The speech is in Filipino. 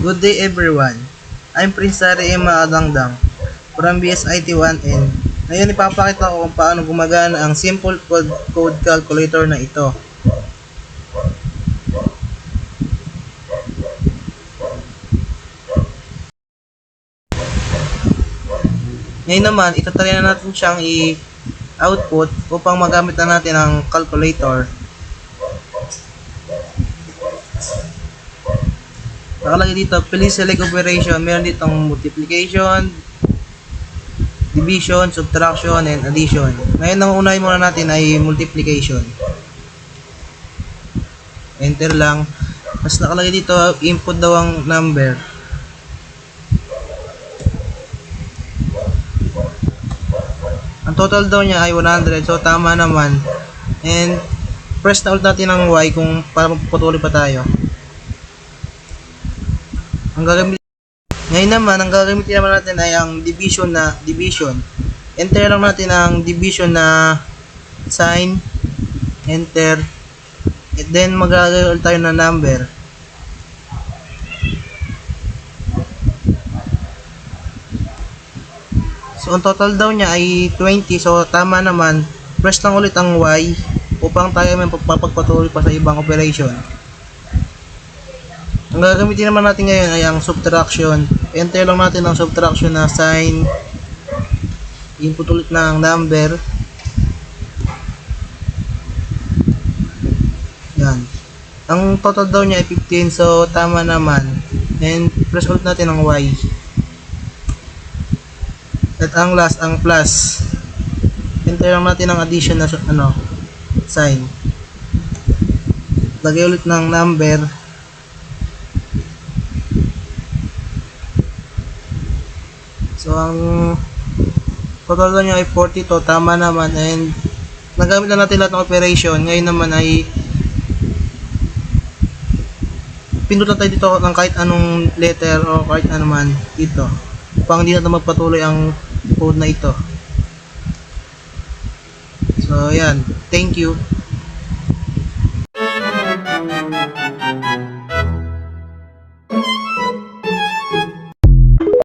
Good day everyone. I'm Prince Sari Emma Adangdang from BSIT-1N. Ngayon ipapakita ko kung paano gumagana ang simple code calculator na ito. Ngayon naman, itatry na natin siyang i-output upang magamit na natin ang calculator. Nakalagay dito, please select operation. Meron ditong multiplication, division, subtraction, and addition. Ngayon, ang unahin muna natin ay multiplication. Enter lang. Mas nakalagay dito, input daw ang number. Ang total daw niya ay 100, so tama naman. And press na ulit natin ang Y kung para magpapatuloy pa tayo. Ngayon naman, ang gagamitin naman natin ay ang division. Enter lang natin ang division na sign. Enter. And then magagawin tayo ng number. So, ang total daw niya ay 20. So, tama naman. Press lang ulit ang Y upang tayo may papagpatuloy pa sa ibang operation. Ang gagamitin naman natin ngayon ay ang subtraction. Enter lang natin ang subtraction na sign. Input ulit ng number. Yan. Ang total daw niya ay 15, so tama naman. And press ulit natin ang Y. At ang last, ang plus. Enter lang natin ang addition na sign. Lagay ulit ng number. So, ang total niya ay 42. Tama naman. And nagamit na natin lahat ng operation. Ngayon naman ay pindutan tayo dito ng kahit anong letter o kahit ano man dito. Upang hindi natin magpatuloy ang code na ito. So, yan. Thank you.